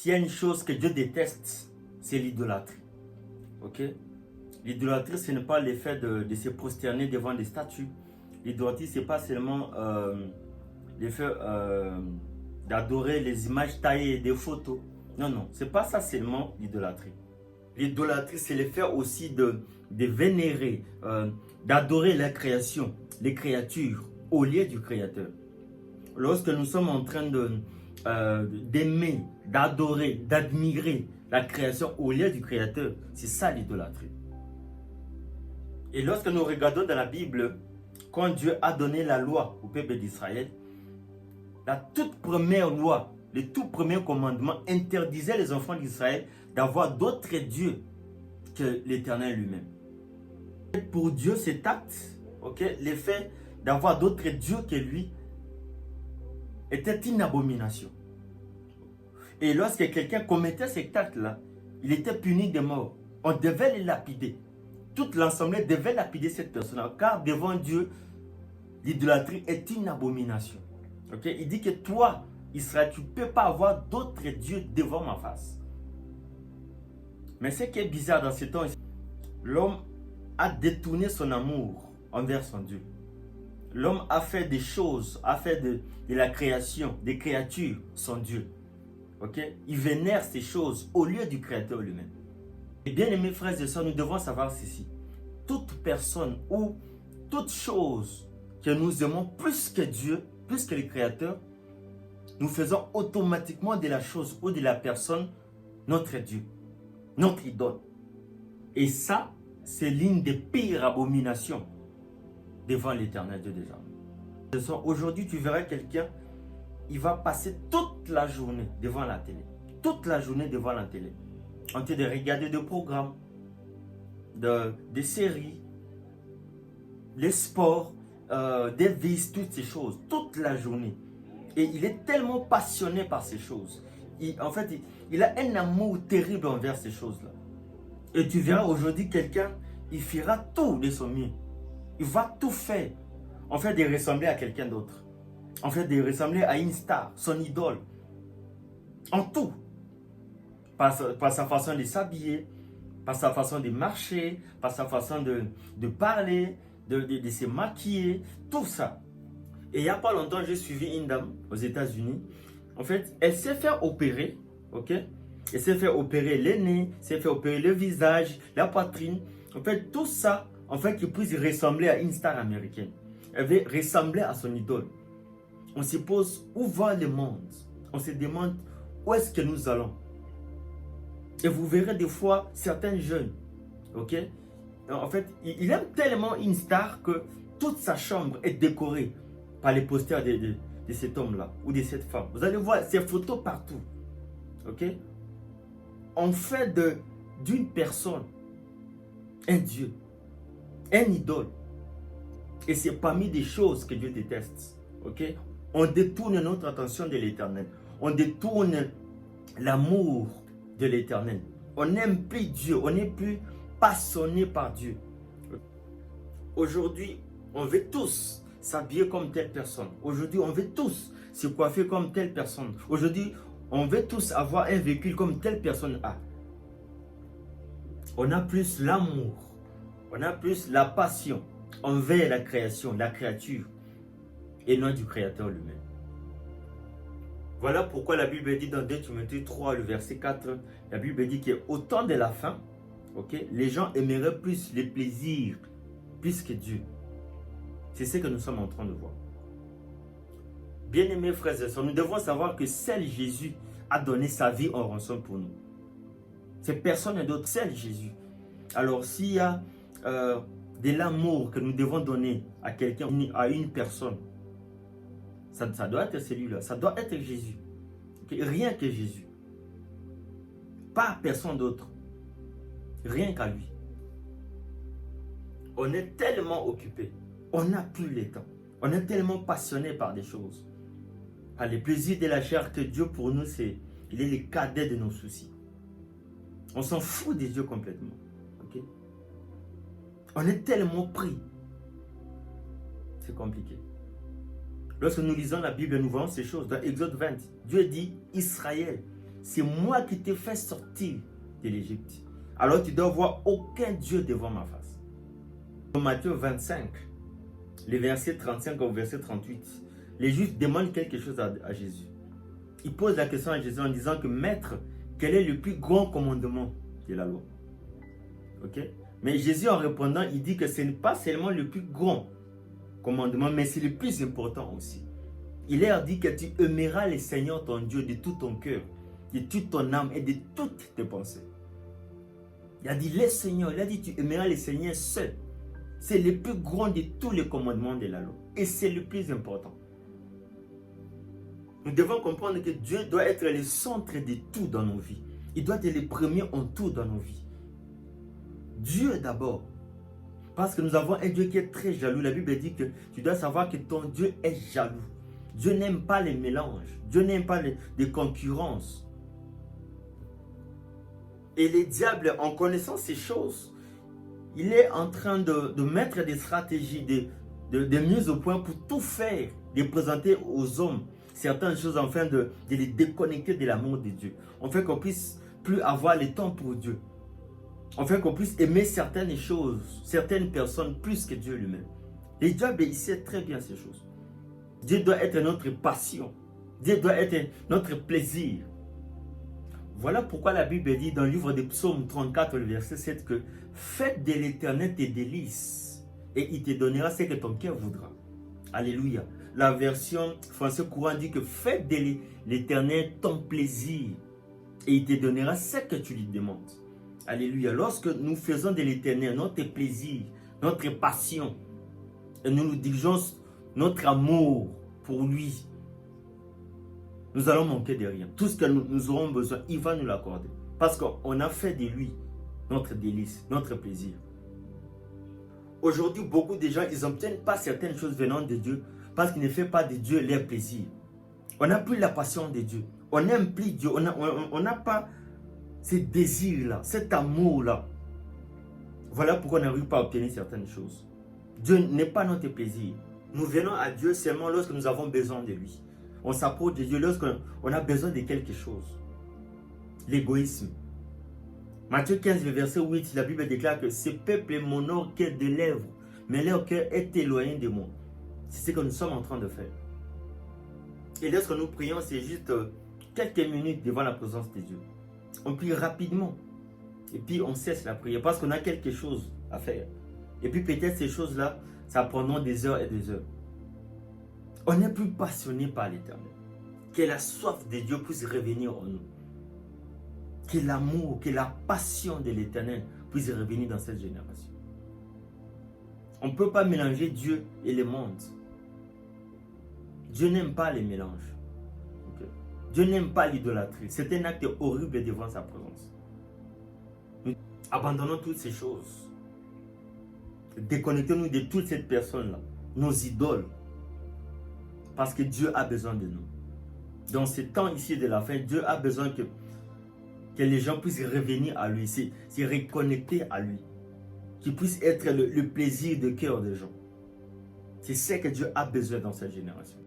S'il y a une chose que Dieu déteste, c'est l'idolâtrie. Ok? L'idolâtrie, ce n'est pas le fait de se prosterner devant des statues. L'idolâtrie, ce n'est pas seulement le fait d'adorer les images taillées des photos. Non, non, ce n'est pas ça seulement l'idolâtrie. L'idolâtrie, c'est le fait aussi de vénérer, d'adorer la création, les créatures, au lieu du Créateur. Lorsque nous sommes en train d'aimer, d'adorer, d'admirer la création au lieu du Créateur, c'est ça l'idolâtrie. Et lorsque nous regardons dans la Bible, quand Dieu a donné la loi au peuple d'Israël, la toute première loi, le tout premier commandement interdisait les enfants d'Israël d'avoir d'autres dieux que l'Éternel lui-même. Pour Dieu, cet acte, le fait d'avoir d'autres dieux que lui, était une abomination. Et lorsque quelqu'un commettait cet acte-là, il était puni de mort. On devait le lapider. Toute l'assemblée devait lapider cette personne, car devant Dieu, l'idolâtrie est une abomination. Il dit que toi, Israël, tu ne peux pas avoir d'autres dieux devant ma face. Mais ce qui est bizarre dans ce temps, l'homme a détourné son amour envers son Dieu. L'homme a fait des choses, a fait de la création, des créatures, son Dieu. Il vénère ces choses au lieu du Créateur lui-même. Et bien aimés frères et sœurs, nous devons savoir ceci. Toute personne ou toute chose que nous aimons plus que Dieu, plus que le Créateur, nous faisons automatiquement de la chose ou de la personne notre Dieu, notre idole. Et ça, c'est l'une des pires abominations devant l'Éternel Dieu des armées. Aujourd'hui, tu verras quelqu'un, il va passer toute la journée devant la télé. Toute la journée devant la télé. En train de regarder des programmes, des séries, les sports, des vices, toutes ces choses. Toute la journée. Et il est tellement passionné par ces choses. En fait, il a un amour terrible envers ces choses-là. Et tu verras aujourd'hui quelqu'un, il fera tout de son mieux. Il va tout faire. En fait, de ressembler à quelqu'un d'autre. En fait, de ressembler à une star, son idole. En tout. Par sa façon de s'habiller, par sa façon de marcher, par sa façon de parler, de se maquiller, tout ça. Et il n'y a pas longtemps, j'ai suivi une dame aux États-Unis. En fait, elle s'est fait opérer, Elle s'est fait opérer les nez, s'est fait opérer le visage, la poitrine. En fait, tout ça, en fait, qu'il puisse ressembler à une star américaine. Elle veut ressembler à son idole. On se pose où va le monde? On se demande où est-ce que nous allons? Et vous verrez des fois certains jeunes, En fait, il aime tellement une star que toute sa chambre est décorée par les posters de cet homme-là ou de cette femme. Vous allez voir ces photos partout, On fait d'une personne un Dieu, un idole. Et c'est parmi des choses que Dieu déteste, On détourne notre attention de l'Éternel. On détourne l'amour de l'Éternel. On n'aime plus Dieu. On n'est plus passionné par Dieu. Aujourd'hui, on veut tous s'habiller comme telle personne. Aujourd'hui, on veut tous se coiffer comme telle personne. Aujourd'hui, on veut tous avoir un véhicule comme telle personne a. On a plus l'amour. On a plus la passion envers la création, la créature, et non du Créateur lui-même. Voilà pourquoi la Bible dit dans 2 Timothée 3, le verset 4, la Bible dit qu'au temps de la fin, les gens aimeraient plus les plaisirs, plus que Dieu. C'est ce que nous sommes en train de voir. Bien-aimés frères et sœurs, nous devons savoir que seul Jésus a donné sa vie en rançon pour nous. C'est personne d'autre, seul Jésus. Alors s'il y a de l'amour que nous devons donner à quelqu'un, à une personne, ça doit être celui-là, ça doit être Jésus. Rien que Jésus. Pas personne d'autre. Rien qu'à lui. On est tellement occupé. On n'a plus le temps. On est tellement passionné par des choses. Par les plaisirs de la chair que Dieu pour nous, il est le cadet de nos soucis. On s'en fout des dieux complètement. On est tellement pris. C'est compliqué. Lorsque nous lisons la Bible, nous voyons ces choses. Dans Exode 20, Dieu dit Israël. c'est moi qui t'ai fait sortir de l'Égypte. Alors tu dois voir aucun Dieu devant ma face. Dans Matthieu 25, les versets 35 au verset 38, les Juifs demandent quelque chose à Jésus. Ils posent la question à Jésus en disant que Maître, quel est le plus grand commandement de la loi? Ok? Mais Jésus en répondant, il dit que ce n'est pas seulement le plus grand commandement, mais c'est le plus important aussi. Il leur dit que tu aimeras le Seigneur ton Dieu de tout ton cœur, de toute ton âme et de toutes tes pensées. Il a dit le Seigneur, il a dit tu aimeras le Seigneur seul. C'est le plus grand de tous les commandements de la loi. Et c'est le plus important. Nous devons comprendre que Dieu doit être le centre de tout dans nos vies. Il doit être le premier en tout dans nos vies. Dieu d'abord. Parce que nous avons un Dieu qui est très jaloux. La Bible dit que tu dois savoir que ton Dieu est jaloux. Dieu n'aime pas les mélanges. Dieu n'aime pas les concurrences. Et le diable, en connaissant ces choses, il est en train de mettre des stratégies, de mise au point pour tout faire, de présenter aux hommes certaines choses afin de les déconnecter de l'amour de Dieu. On fait qu'on puisse plus avoir le temps pour Dieu. On fait qu'on puisse aimer certaines choses, certaines personnes plus que Dieu lui-même. Le diable, il sait très bien ces choses. Dieu doit être notre passion. Dieu doit être notre plaisir. Voilà pourquoi la Bible dit dans le livre des Psaumes 34, le verset 7, que faites de l'Éternel tes délices et il te donnera ce que ton cœur voudra. Alléluia. La version français courant dit que faites de l'Éternel ton plaisir et il te donnera ce que tu lui demandes. Alléluia. Lorsque nous faisons de l'Éternel notre plaisir, notre passion, et nous dirigeons notre amour pour lui, nous allons manquer de rien. Tout ce que nous aurons besoin, il va nous l'accorder. Parce qu'on a fait de lui notre délice, notre plaisir. Aujourd'hui, beaucoup de gens, ils n'obtiennent pas certaines choses venant de Dieu parce qu'ils ne font pas de Dieu leur plaisir. On n'a plus la passion de Dieu. On n'aime plus Dieu. On n'a pas ce désir-là, cet amour-là. Voilà pourquoi on n'arrive pas à obtenir certaines choses. Dieu n'est pas notre plaisir. Nous venons à Dieu seulement lorsque nous avons besoin de lui. On s'approche de Dieu lorsqu'on a besoin de quelque chose. L'égoïsme. Matthieu 15, le verset 8, la Bible déclare que ce peuple m'honore que de lèvres, mais leur cœur est éloigné de moi. C'est ce que nous sommes en train de faire. Et lorsque nous prions, c'est juste quelques minutes devant la présence de Dieu. On prie rapidement. Et puis on cesse la prière parce qu'on a quelque chose à faire. Et puis peut-être ces choses-là, ça prendra des heures et des heures. On n'est plus passionné par l'Éternel. Que la soif de Dieu puisse revenir en nous. Que l'amour, que la passion de l'Éternel puisse revenir dans cette génération. On ne peut pas mélanger Dieu et le monde. Dieu n'aime pas les mélanges. Okay? Dieu n'aime pas l'idolâtrie. C'est un acte horrible devant sa présence. Nous abandonnons toutes ces choses. Déconnectons-nous de toute cette personne-là. Nos idoles. Parce que Dieu a besoin de nous. Dans ce temps ici de la fin, Dieu a besoin que les gens puissent revenir à lui, se reconnecter à lui. Qu'il puisse être le plaisir de cœur des gens. C'est ce que Dieu a besoin dans cette génération.